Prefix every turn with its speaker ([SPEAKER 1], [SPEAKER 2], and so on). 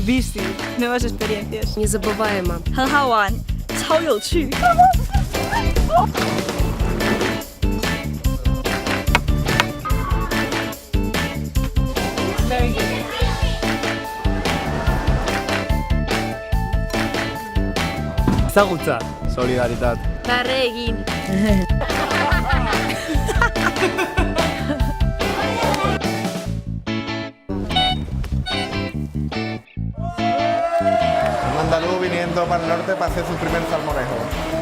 [SPEAKER 1] bici, nuevas experiencias.
[SPEAKER 2] Незабываемо.
[SPEAKER 1] 很好玩，超有趣。
[SPEAKER 3] Ezagutza. Solidaritat.
[SPEAKER 2] Barre egin.
[SPEAKER 4] Un andaluz viniendo para el norte para hacer su primer salmorejo.